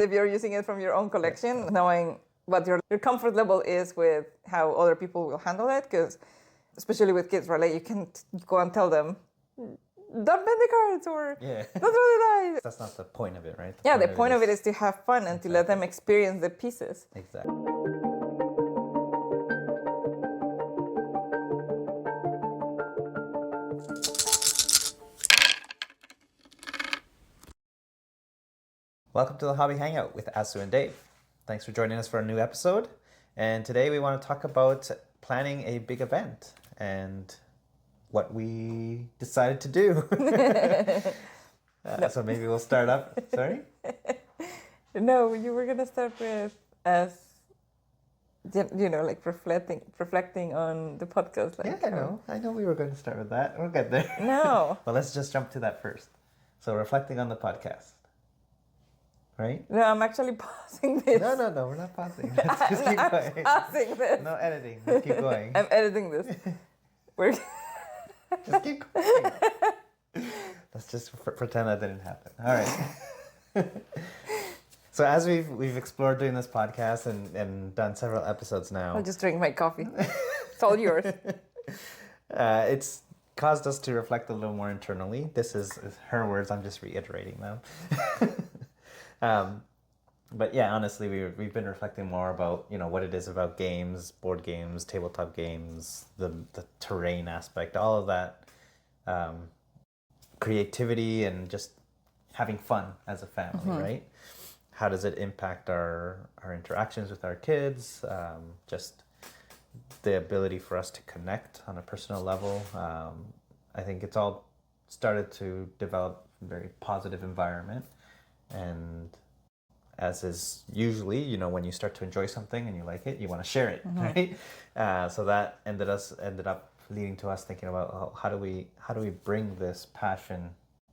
If you're using it from your own collection, knowing what your comfort level is with how other people will handle it, because especially with kids, right? Like you can go and tell them, don't bend the cards or don't throw the dice. That's not the point of it, right? The point of it is to have fun and to let them experience the pieces. Exactly. Welcome to the Hobby Hangout with Asu and Dave. Thanks for joining us for a new episode. And today we want to talk about planning a big event and what we decided to do. So maybe we'll start up. Sorry? No, you were going to start with us, like reflecting on the podcast. Like, I know we were going to start with that. We'll get there. No. Well, let's just jump to that first. So reflecting on the podcast. Right? No, I'm actually pausing this. No, we're not pausing. Let's just keep going. I'm pausing this. No editing. Let's keep going. I'm editing this. Just keep going. Let's just pretend that didn't happen. All right. So as we've explored doing this podcast and done several episodes now. I'll just drink my coffee. It's all yours. It's caused us to reflect a little more internally. This is her words. I'm just reiterating them. But yeah, honestly, we've been reflecting more about what it is about games, board games, tabletop games, the terrain aspect, all of that, creativity and just having fun as a family, right? How does it impact our interactions with our kids? Just the ability for us to connect on a personal level. I think it's all started to develop a very positive environment. And as is usually, when you start to enjoy something and you like it, you want to share it, right? So that ended up leading to us thinking about how do we bring this passion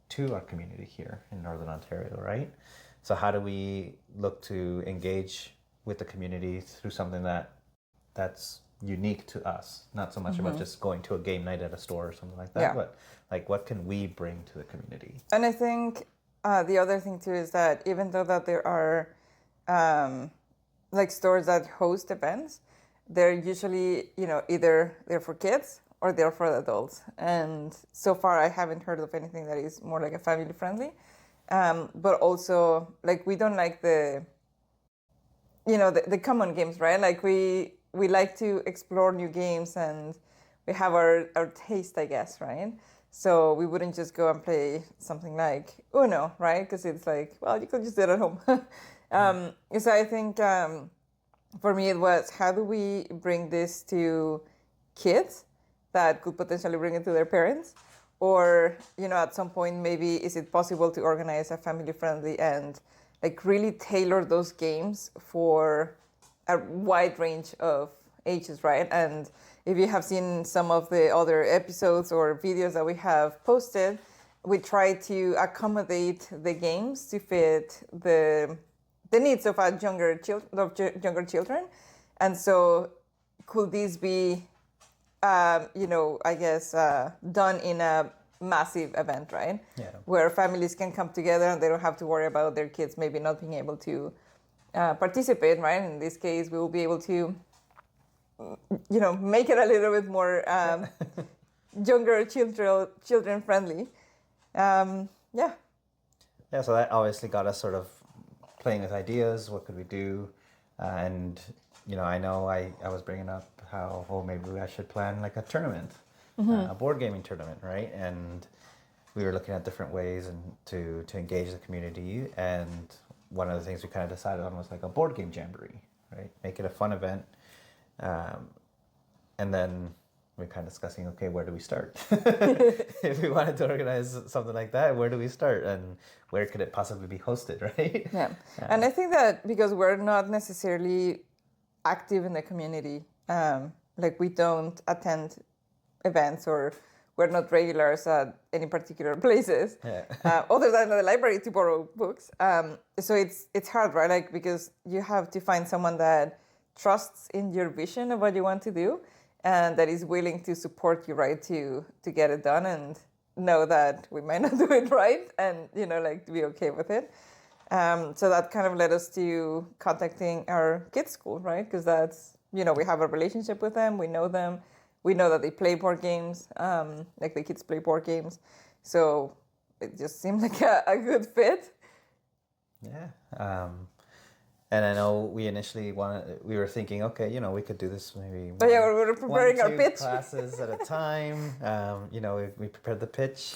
to our community here in Northern Ontario, right? So how do we look to engage with the community through something that's unique to us, not so much about just going to a game night at a store or something like that, but like what can we bring to the community? And I think the other thing too is that even though that there are like stores that host events, they're usually either they're for kids or they're for adults. And so far I haven't heard of anything that is more like a family friendly. But also like we don't like the common games, right? Like we like to explore new games and we have our taste, I guess, right? So we wouldn't just go and play something like Uno, right? Because it's like, well, you could just do it at home. So I think for me it was, how do we bring this to kids that could potentially bring it to their parents? Or, at some point, maybe is it possible to organize a family-friendly and like really tailor those games for a wide range of ages, right? And if you have seen some of the other episodes or videos that we have posted, we try to accommodate the games to fit the needs of younger children. And so could this be, I guess, done in a massive event, right? Yeah. Where families can come together and they don't have to worry about their kids maybe not being able to participate, right? In this case, we will be able to make it a little bit more younger children friendly. Yeah, so that obviously got us sort of playing with ideas. What could we do? And I know I was bringing up how maybe I should plan like a tournament, a board gaming tournament, right? And we were looking at different ways and to engage the community. And one of the things we kind of decided on was like a board game jamboree, right? Make it a fun event. And then we're kind of discussing, okay, where do we start? If we wanted to organize something like that, where do we start? And where could it possibly be hosted, right? Yeah. And I think that because we're not necessarily active in the community, like we don't attend events or we're not regulars at any particular places, other than the library to borrow books. So it's hard, right? Like, because you have to find someone that trusts in your vision of what you want to do and that is willing to support you, right, to get it done and know that we might not do it right and, like, to be okay with it. So that kind of led us to contacting our kids' school, right? Because that's, we have a relationship with them. We know them. We know that they play board games, like the kids play board games. So it just seemed like a good fit. Yeah. And I know we initially we were thinking, okay, we could do this maybe But yeah, we were preparing our pitch. classes at a time. We prepared the pitch.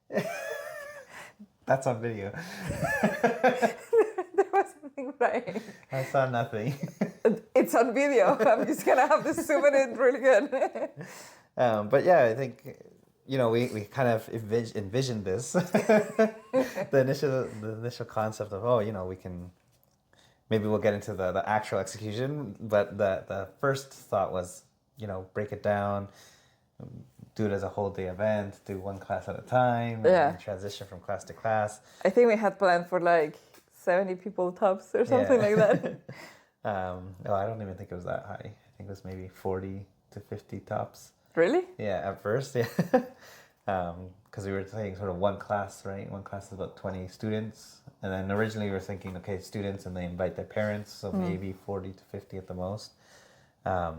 And that's on video. There was something right. I saw nothing. It's on video. I'm just going to have to zoom it in really good. But yeah, I think, we kind of envisioned this. the initial concept of, we can... Maybe we'll get into the actual execution, but the first thought was, break it down, do it as a whole day event, do one class at a time, and transition from class to class. I think we had planned for like 70 people tops or something like that. No, I don't even think it was that high. I think it was maybe 40 to 50 tops. Really? Yeah, at first, yeah. Because we were saying sort of one class, right? One class is about 20 students. And then originally we were thinking, okay, students, and they invite their parents, so maybe 40 to 50 at the most. But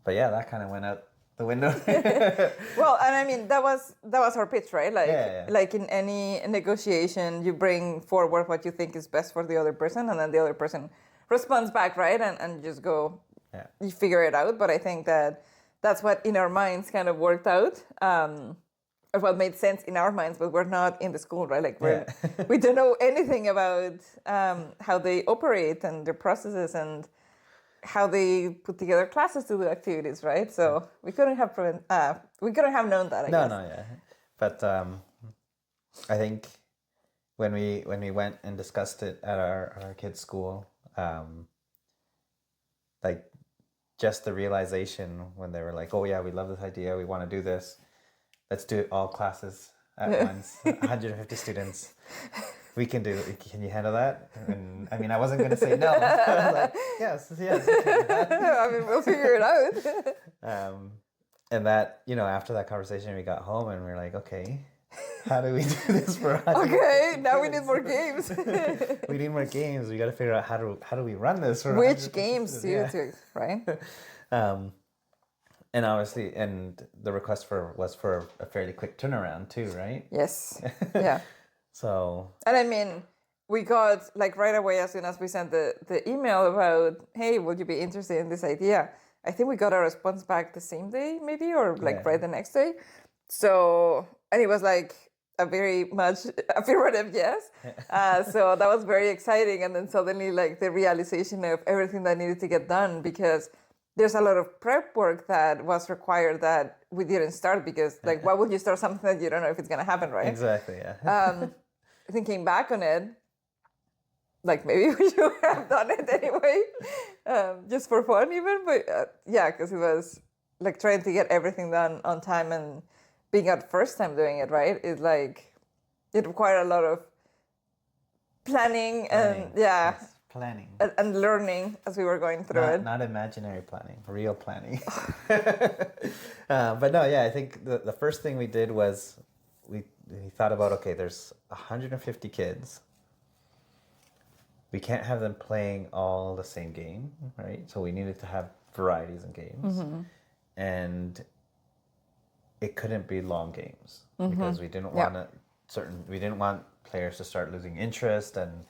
yeah, that kind of went out the window. Well, and I mean, that was our pitch, right? Like, Yeah. like in any negotiation, you bring forward what you think is best for the other person, and then the other person responds back, right? And just go, you figure it out. But I think that's what in our minds kind of worked out, or what made sense in our minds, but we're not in the school, right? Like we don't know anything about how they operate and their processes and how they put together classes to do activities, right? So we couldn't have known that. I guess. No, yeah. But I think when we went and discussed it at our kids' school, like just the realization when they were like, "Oh yeah, we love this idea. We want to do this. Let's do it all classes at once. 150 students. We can do it. Can you handle that?" And I mean, I wasn't going to say no. I was like, yes. We can do that. I mean, we'll figure it out. And that, after that conversation, we got home and we were like, okay, how do we do this for 150 Okay, now we kids? need more games. We need more games. We got to figure out how do we run this for Which games do you do, right? And obviously, and the request was for a fairly quick turnaround too, right? Yes. Yeah. So. And I mean, we got like right away as soon as we sent the email about, hey, would you be interested in this idea? I think we got a response back the same day, maybe, or like right the next day. So, and it was like a very much affirmative yes. So that was very exciting. And then suddenly like the realization of everything that needed to get done, because there's a lot of prep work that was required that we didn't start, because like, why would you start something that you don't know if it's going to happen, right? Exactly, yeah. Thinking back on it, like maybe we should have done it anyway, just for fun even. But yeah, because it was like trying to get everything done on time, and being our first time doing it, right? It's like, it required a lot of planning. And yes, planning. And learning as we were going through it. Not imaginary planning, real planning. But no, yeah, I think the first thing we did was we thought about, okay, there's 150 kids. We can't have them playing all the same game, right? So we needed to have varieties in games. Mm-hmm. And it couldn't be long games, because we didn't want we didn't want players to start losing interest and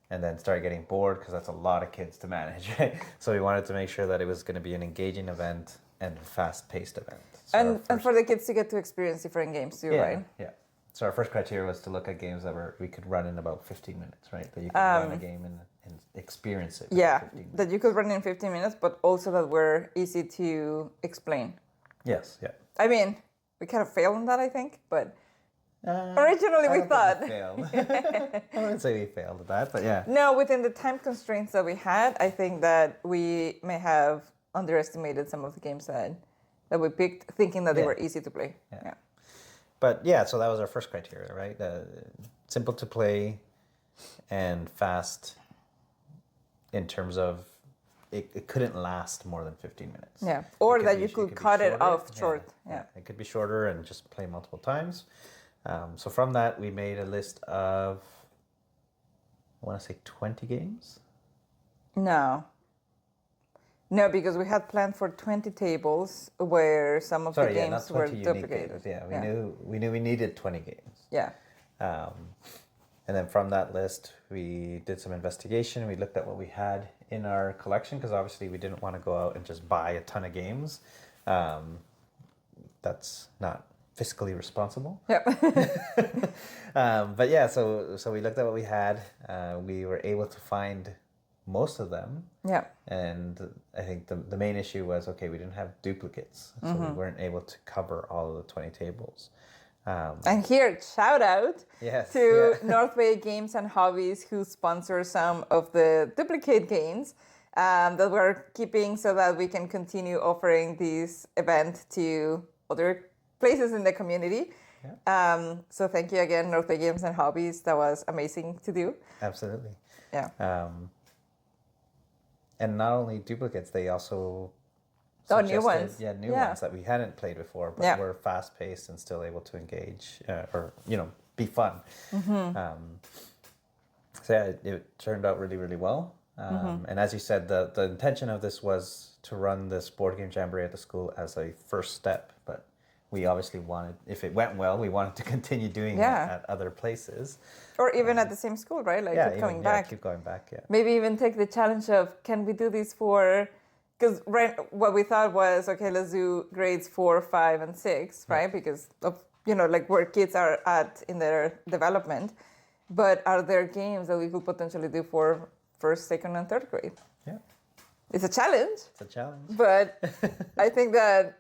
then start getting bored, because that's a lot of kids to manage, right? So we wanted to make sure that it was going to be an engaging event and fast-paced event. So and for the kids to get to experience different games too, right? Yeah. So our first criteria was to look at games that we could run in about 15 minutes, right? That you could run a game and experience it. Yeah, that you could run in 15 minutes, but also that were easy to explain. Yes, yeah. I mean, we kind of failed on that, I think, but originally we thought. We failed. I wouldn't say we failed at that, but yeah. No, within the time constraints that we had, I think that we may have underestimated some of the games that we picked, thinking that they were easy to play. Yeah. But yeah, so that was our first criteria, right? Simple to play and fast in terms of it couldn't last more than 15 minutes. Yeah, or that you could cut it off short. Yeah. It could be shorter and just play multiple times. So from that, we made a list of, I want to say 20 games. No, because we had planned for 20 tables where some of the games were duplicated. Games. Yeah, we knew we needed 20 games. Yeah. And then from that list, we did some investigation. We looked at what we had in our collection because obviously we didn't want to go out and just buy a ton of games. That's not fiscally responsible. Yep. But yeah, so we looked at what we had. We were able to find most of them. Yeah. And I think the main issue was, okay, we didn't have duplicates. So we weren't able to cover all of the 20 tables. And here, shout out to North Bay Games and Hobbies, who sponsor some of the duplicate games that we're keeping so that we can continue offering this event to other places in the community. Yeah. So thank you again, North Bay Games and Hobbies. That was amazing to do. Absolutely. Yeah. And not only duplicates, they also new ones. Yeah, new ones that we hadn't played before, but were fast-paced and still able to engage or, be fun. So yeah, it turned out really, really well. And as you said, the intention of this was to run this board game jamboree at the school as a first step, but we obviously wanted, if it went well, we wanted to continue doing it at other places. Or even at the same school, right? Like keep coming back. Keep going back, yeah. Maybe even take the challenge of, can we do this for... Because what we thought was, okay, let's do grades 4, 5, and 6, right? Because of, like where kids are at in their development. But are there games that we could potentially do for first, second, and third grade? Yeah. It's a challenge. But I think that,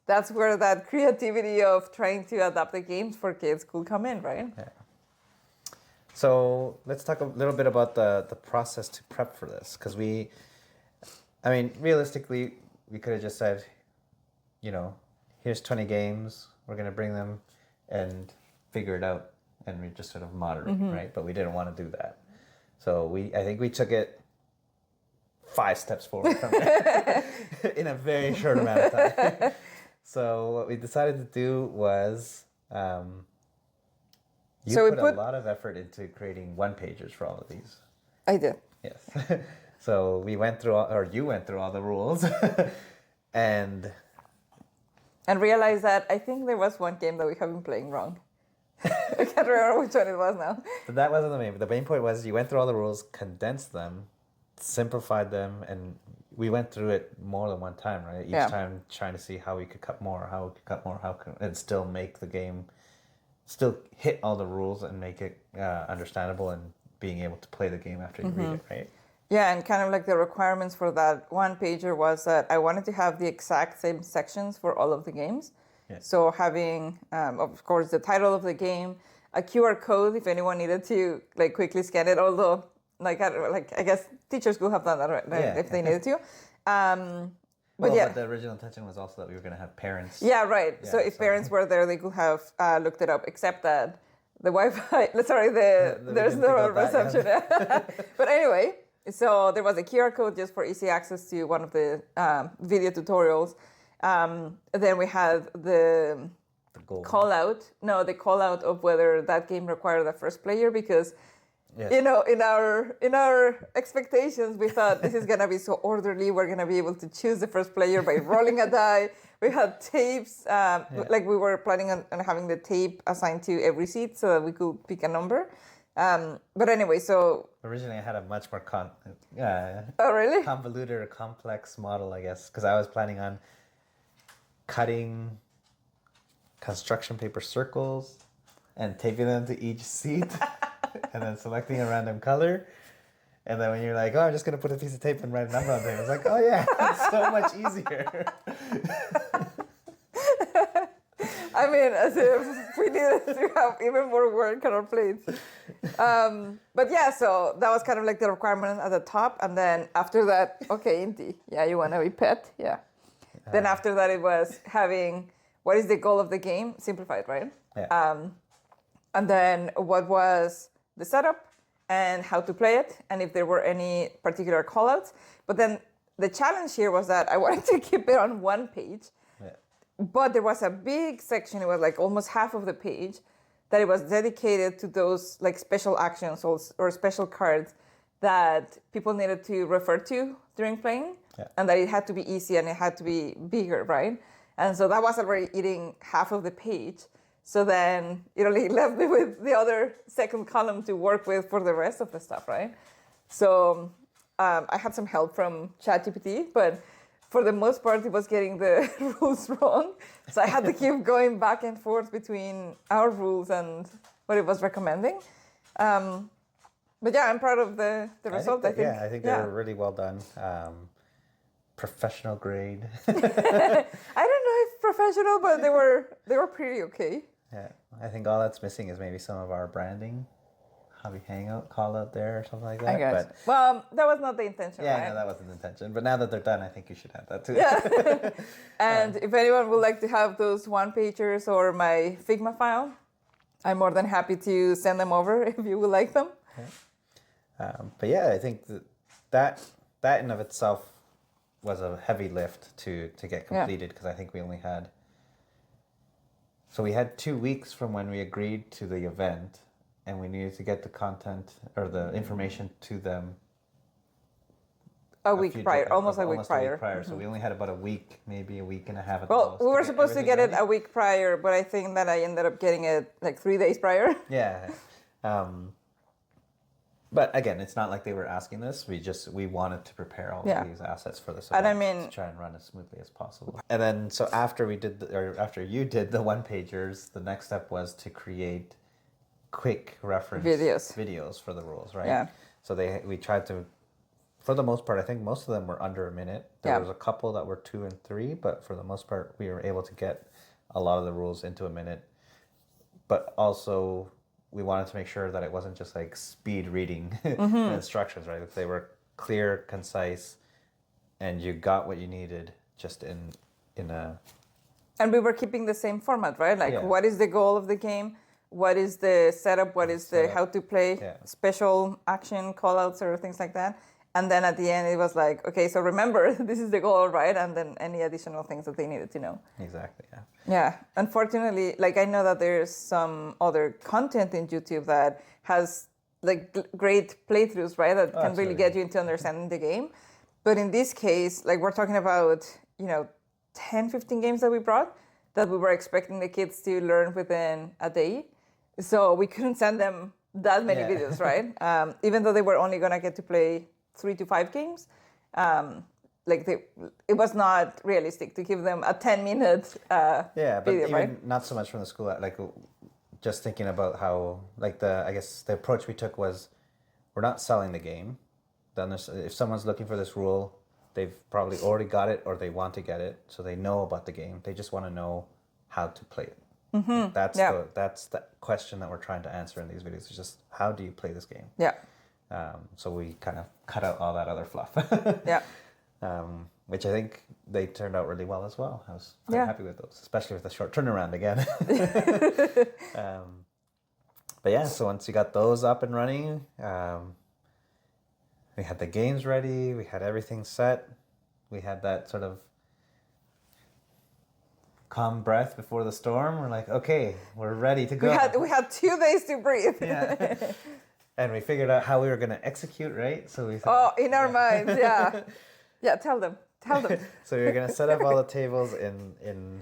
that's where that creativity of trying to adapt the games for kids could come in, right? Yeah. So let's talk a little bit about the process to prep for this. Because realistically, we could have just said, here's 20 games, we're going to bring them and figure it out, and we just sort of moderate, right? But we didn't want to do that. So I think we took it 5 steps forward from there in a very short amount of time. So what we decided to do was, you put a lot of effort into creating one-pagers for all of these. I did. Yes. So you went through all the rules and realized that I think there was one game that we have been playing wrong. I can't remember which one it was now. But that wasn't the main. But the main point was you went through all the rules, condensed them, simplified them, and we went through it more than one time, right? Each time trying to see how we could cut more, and still make the game, still hit all the rules and make it understandable and being able to play the game after you read it, right? Yeah, and kind of like the requirements for that one pager was that I wanted to have the exact same sections for all of the games. Yeah. So having, of course, the title of the game, a QR code if anyone needed to quickly scan it. Although, I guess teachers could have done that if they needed to. But the original intention was also that we were going to have parents. Yeah, right. Yeah, so if parents were there, they could have looked it up. Except that the Wi-Fi, there's no reception. But anyway. So there was a QR code just for easy access to one of the video tutorials. Then we had the call out. No, the call out of whether that game required a first player because, in our expectations, we thought this is gonna be so orderly. We're gonna be able to choose the first player by rolling a die. We had tapes. We were planning on having the tape assigned to every seat so that we could pick a number. But anyway, so... Originally, I had a much more convoluted or complex model, I guess, because I was planning on cutting construction paper circles and taping them to each seat and then selecting a random color. And then when you're like, I'm just going to put a piece of tape and write a number on there, I was like, oh yeah, it's so much easier. As if we needed to have even more work on our plates. But yeah, so that was kind of like the requirement at the top. And then after that, okay, Inti, you want to be pet? Yeah. Then after that, it was having, what is the goal of the game? Simplified, right? Yeah. And then what was the setup and how to play it and if there were any particular callouts. But then the challenge here was that I wanted to keep it on one page. but there was a big section, it was like almost half of the page, that it was dedicated to those like special actions or special cards that people needed to refer to during playing, and that it had to be easy and it had to be bigger, right? And so that was already eating half of the page. So then it only left me with the other second column to work with for the rest of the stuff, right? So I had some help from ChatGPT, but for the most part, it was getting the rules wrong. So I had to keep going back and forth between our rules and what it was recommending. But yeah, I'm proud of the result. I think they were really well done. Professional grade. I don't know if professional, but they were pretty okay. Yeah, I think all that's missing is maybe some of our branding, Hobby Hangout call out there or something like that. I guess. But well, that was not the intention, yeah, right? no, that wasn't the intention. But now that they're done, I think you should have that too. Yeah. And if anyone would like to have those one-pagers or my Figma file, I'm more than happy to send them over if you would like them. Yeah. But yeah, I think that in and of itself was a heavy lift to get completed, because I think we only had... So we had 2 weeks from when we agreed to the event, and we needed to get the content or the information to them a week prior. Mm-hmm. So we only had about a week, maybe a week and a half at the most. We were supposed to get it a week prior, but I think that I ended up getting it like 3 days prior. Yeah. But again, it's not like they were asking this. We wanted to prepare all of these assets for this event to try and run as smoothly as possible. And then, so after you did the one-pagers, the next step was to create quick reference videos for the rules, right? Yeah. So we tried to, for the most part, I think most of them were under a minute. There was a couple that were 2 and 3, but for the most part, we were able to get a lot of the rules into a minute. But also, we wanted to make sure that it wasn't just like speed reading instructions, right? That they were clear, concise, and you got what you needed just in a... And we were keeping the same format, right? Like, what is the goal of the game? What is the setup? What is the how to play? Special action callouts or things like that. And then at the end, it was like, okay, so remember, this is the goal, right? And then any additional things that they needed to know. Exactly, yeah. Yeah, unfortunately, like I know that there's some other content in YouTube that has like great playthroughs, right? That can really get you into understanding the game. But in this case, like we're talking about, 10, 15 games that we brought that we were expecting the kids to learn within a day. So we couldn't send them that many videos, right? Even though they were only going to get to play 3 to 5 games, it was not realistic to give them a 10-minute but video, even right? Not so much from the school, like just thinking about how, like I guess the approach we took was, we're not selling the game. Then if someone's looking for this rule, they've probably already got it or they want to get it, so they know about the game. They just want to know how to play it. Mm-hmm. That's the question that we're trying to answer in these videos. It's just, how do you play this game? Yeah. So we kind of cut out all that other fluff. Yeah. Which I think they turned out really well as well. I was quite happy with those, especially with the short turnaround again. But yeah, so once we got those up and running, we had the games ready, we had everything set, we had that sort of calm breath before the storm. We're like, okay, we're ready to go. We had 2 days to breathe. Yeah. And we figured out how we were going to execute, right? So we thought, in our minds, yeah. Yeah, tell them. So we were going to set up all the tables in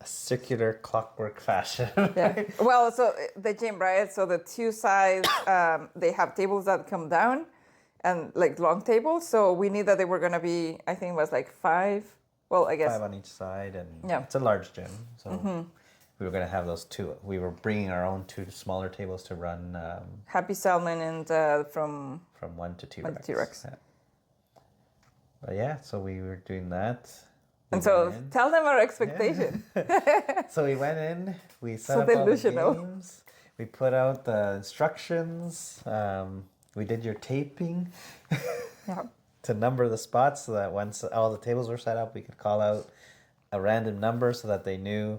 a circular clockwork fashion. Yeah. Well, so the gym, right? So the 2 sides, they have tables that come down and like long tables. So we knew that they were going to be, I think it was like 5. Well, I guess 5 on each side, and it's a large gym. So we were going to have those 2. We were bringing our own 2 smaller tables to run. Happy Salmon and from 1 to 2 T-Rex. Yeah. But yeah, so we were doing that. And so tell them our expectation. Yeah. So we went in, we set up all the games, we put out the instructions, we did your taping to number the spots so that once all the tables were set up, we could call out a random number so that they knew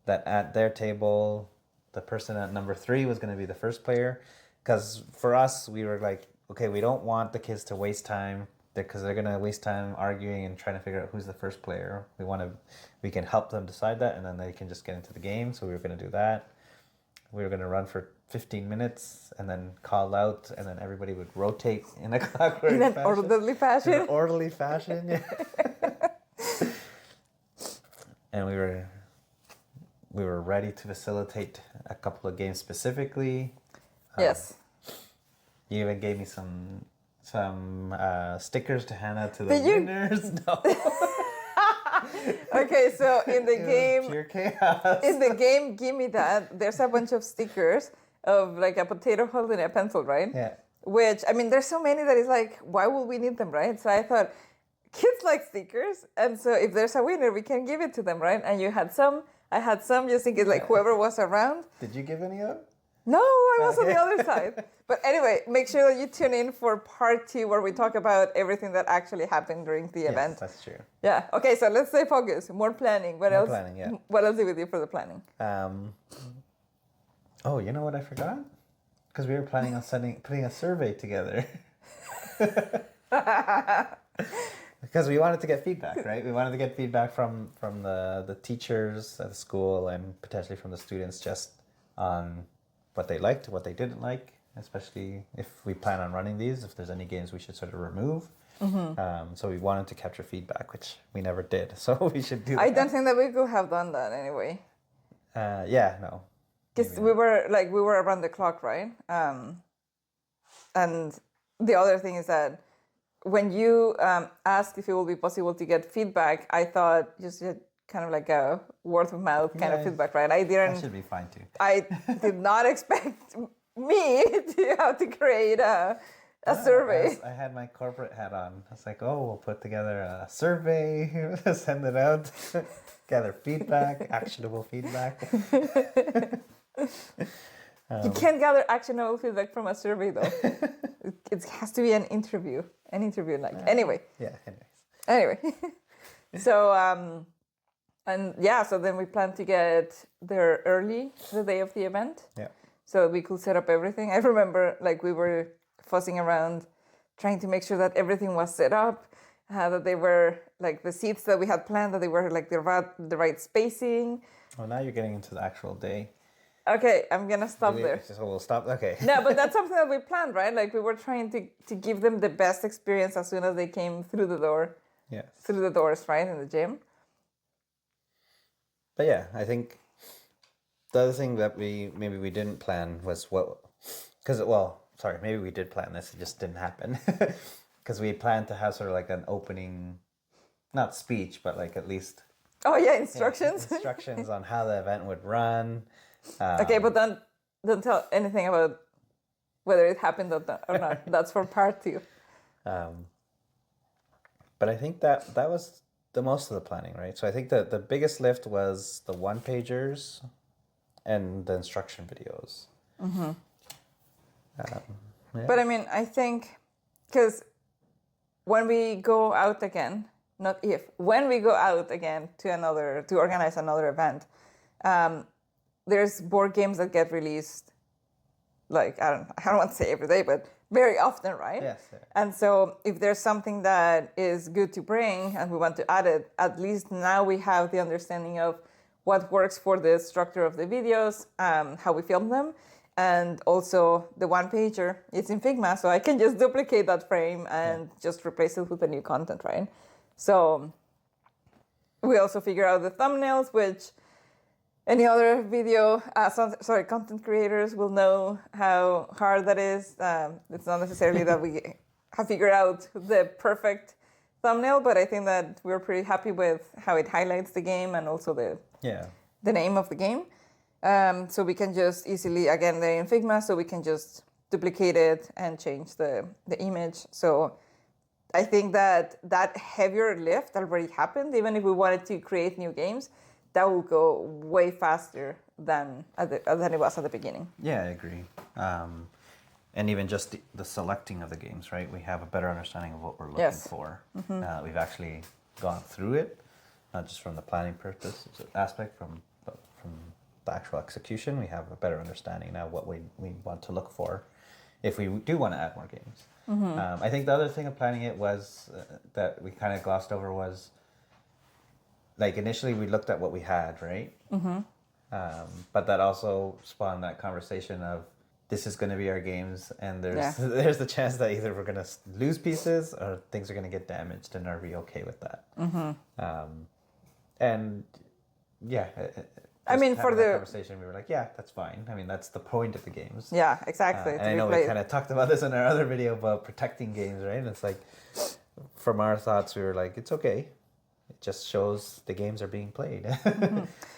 that at their table, the person at number 3 was going to be the first player. Because for us, we were like, okay, we don't want the kids to waste time because they're gonna waste time arguing and trying to figure out who's the first player. We can help them decide that, and then they can just get into the game. So we were gonna do that. We were gonna run for 15 minutes and then call out, and then everybody would rotate in a clockwork In an fashion. orderly In fashion. an orderly fashion, yeah. And we were ready to facilitate a couple of games specifically. Yes. You even gave me some stickers to hand out to the Did you? winners. No. Okay, so in the It was game, pure chaos. in the game, give me that. There's a bunch of stickers of like a potato holding a pencil, right? Yeah. Which, I mean, there's so many that is like, why would we need them, right? So I thought, kids like stickers, and so if there's a winner, we can give it to them, right? And you had some, I had some, just in case like whoever was around. Did you give any up? No, I was on the other side. But anyway, make sure that you tune in for part 2 where we talk about everything that actually happened during the event. Yes, that's true. Yeah. Okay, so let's stay focused. More planning. What More else? planning, yeah. What else did we do for the planning? Oh, you know what I forgot? Because we were planning on putting a survey together. Because we wanted to get feedback, right? We wanted to get feedback from the teachers at the school and potentially from the students just on what they liked, what they didn't like, especially if we plan on running these, if there's any games we should sort of remove. So we wanted to capture feedback, which we never did. So we should do that. I don't think that we could have done that anyway. Yeah, no. Because we were around the clock, right? And the other thing is that when you asked if it would be possible to get feedback, I thought just kind of like a word of mouth kind of feedback, right? That should be fine too. I did not expect me to have to create a survey. I had my corporate hat on. I was like, oh, we'll put together a survey, send it out, gather feedback, actionable feedback. You can't gather actionable feedback from a survey, though. It has to be an interview. Anyway. Yeah, Anyway. So, so then we plan to get there early the day of the event. Yeah. So we could set up everything. I remember like we were fussing around trying to make sure that everything was set up, that they were like the seats that we had planned, that they were like the right spacing. Well, now you're getting into the actual day. Okay, I'm gonna stop there. So we'll stop. Okay. No, but that's something that we planned, right? Like we were trying to give them the best experience as soon as they came through the door. Yes. Through the doors, right, in the gym. But yeah, I think the other thing that maybe we didn't plan was maybe we did plan this, it just didn't happen. Because we planned to have sort of like an opening, not speech, but like at least... Oh yeah, instructions. Yeah, instructions on how the event would run. Okay, but don't tell anything about whether it happened or not. That's for part 2. But I think that was the most of the planning, right? So I think that the biggest lift was the one-pagers and the instruction videos. Mm-hmm. Yeah. But I mean, I think, because when we go out again, when we go out again to organize another event, there's board games that get released, like, I don't want to say every day, but very often, right? Yes. Yeah. And so if there's something that is good to bring and we want to add it, at least now we have the understanding of what works for the structure of the videos, how we film them, and also the one-pager. It's in Figma, so I can just duplicate that frame and just replace it with the new content, right? So we also figure out the thumbnails, which any other content creators will know how hard that is. It's not necessarily that we have figured out the perfect thumbnail, but I think that we're pretty happy with how it highlights the game and also the name of the game. So we can just easily, again, they're in Figma, so we can just duplicate it and change the image. So I think that heavier lift already happened. Even if we wanted to create new games, that will go way faster than it was at the beginning. Yeah, I agree. And even just the selecting of the games, right? We have a better understanding of what we're looking for. Mm-hmm. We've actually gone through it, not just from the planning purpose aspect, but from the actual execution. We have a better understanding now what we want to look for if we do want to add more games. I think the other thing of planning it was that we kind of glossed over was, like, initially we looked at what we had, right? But that also spawned that conversation of, this is going to be our games, and there's the chance that either we're going to lose pieces or things are going to get damaged, and are we okay with that? And yeah, I mean, for the conversation, we were like, yeah, that's fine. I mean, that's the point of the games. Yeah, exactly. And I know we kind of talked about this in our other video about protecting games, right? And it's like, from our thoughts, we were like, it's okay. It just shows the games are being played.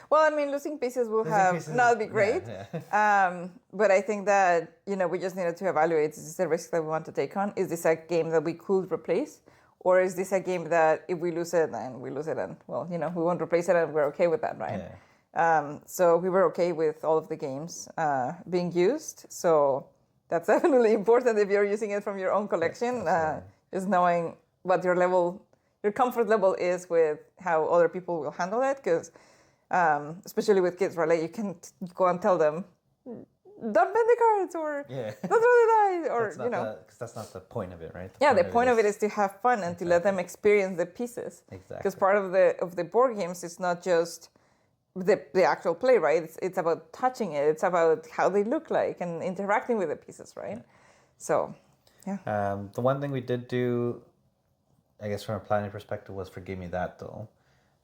Well, I mean, losing pieces will not be great. But I think that, we just needed to evaluate, is this the risk that we want to take on? Is this a game that we could replace? Or is this a game that if we lose it, then we lose it, and, well, we won't replace it, and we're okay with that, right? So we were okay with all of the games being used. So that's definitely important if you're using it from your own collection, is knowing what your comfort level is with how other people will handle it. Because especially with kids, right? Like, you can go and tell them, don't bend the cards, or don't throw the dice, or because that's not the point of it, right? The point of it is to have fun and to let them experience the pieces. Exactly. Because part of the board games is not just the actual play, right? It's about touching it. It's about how they look like and interacting with the pieces, right? So, yeah. The one thing we did do, I guess from a planning perspective, was for Give Me That, though.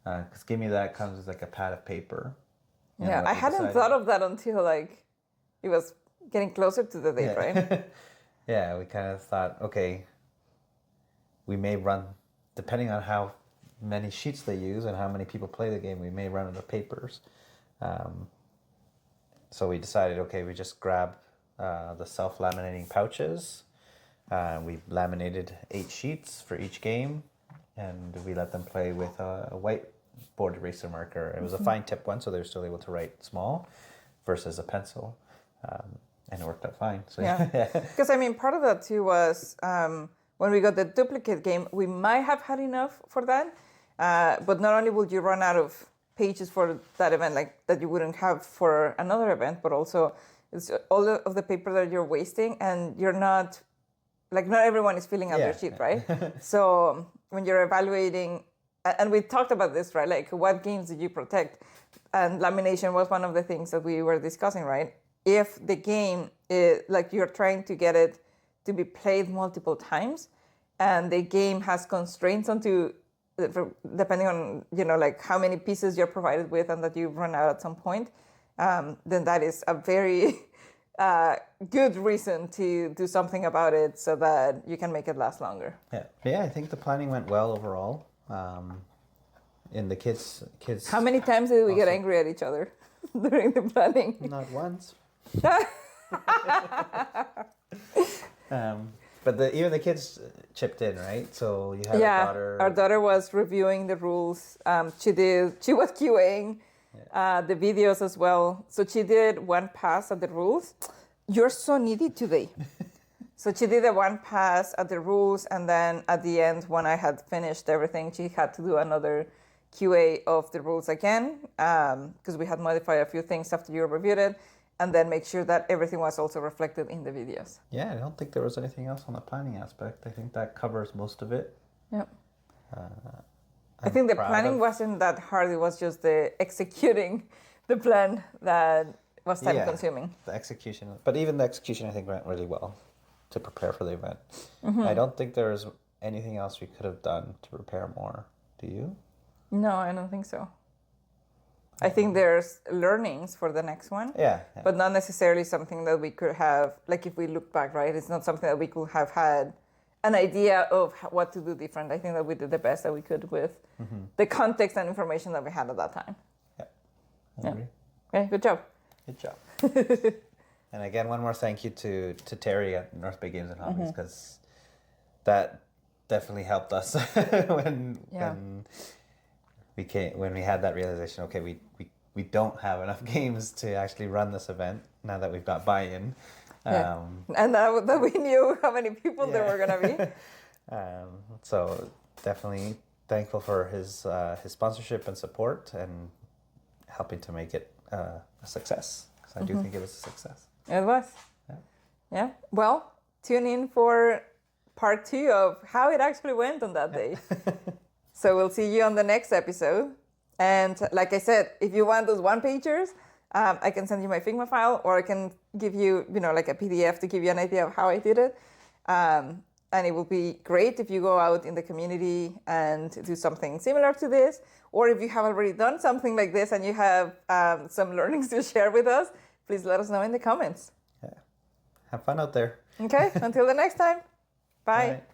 Because Give Me That comes with like a pad of paper. I hadn't thought of that until like it was getting closer to the date, right? Yeah, we kind of thought, okay, we may run, depending on how many sheets they use and how many people play the game, we may run out of papers. So we decided, okay, we just grab the self-laminating pouches. We laminated 8 sheets for each game, and we let them play with a white board eraser marker. It was a fine tip one, so they were still able to write small versus a pencil. And it worked out fine. So because I mean, part of that too was when we got the duplicate game, we might have had enough for that, but not only would you run out of pages for that event, like that you wouldn't have for another event, but also it's all of the paper that you're wasting, and you're not everyone is filling out their sheet, right? So when you're evaluating, and we talked about this, right? Like, what games did you protect? And lamination was one of the things that we were discussing, right? If the game is like, you're trying to get it to be played multiple times, and the game has constraints depending on like how many pieces you're provided with, and that you run out at some point, then that is a very good reason to do something about it, so that you can make it last longer. I think the planning went well overall. In the kids. How many times did we get angry at each other during the planning? Not once. But even the kids chipped in, right? So you had a daughter. Our daughter was reviewing the rules. She was QAing the videos as well. So she did one pass at the rules. You're so needy today. So she did a one pass at the rules, and then at the end, when I had finished everything, she had to do another QA of the rules again, because we had modified a few things after you reviewed it, and then make sure that everything was also reflected in the videos. Yeah, I don't think there was anything else on the planning aspect. I think that covers most of it. Yep. I think the planning wasn't that hard. It was just the executing the plan that was time consuming. The execution, but even the execution, I think, went really well to prepare for the event. I don't think there was anything else we could have done to prepare more. Do you? No, I don't think so. I think there's learnings for the next one. Yeah. But not necessarily something that we could have, like, if we look back, right? It's not something that we could have had an idea of what to do different. I think that we did the best that we could with the context and information that we had at that time. Yeah. I agree. Okay, good job. Good job. And again, one more thank you to Terry at North Bay Games and Hobbies, because that definitely helped us when we had that realization. Okay, we don't have enough games to actually run this event now that we've got buy-in. And that we knew how many people there were going to be. So definitely thankful for his sponsorship and support and helping to make it a success. So I do think it was a success. It was. Yeah. Well, tune in for part 2 of how it actually went on that day. So we'll see you on the next episode. And like I said, if you want those one-pagers, I can send you my Figma file, or I can give you, like a PDF to give you an idea of how I did it. And it will be great if you go out in the community and do something similar to this. Or if you have already done something like this and you have some learnings to share with us, please let us know in the comments. Yeah. Have fun out there. Okay, until the next time. Bye. Bye.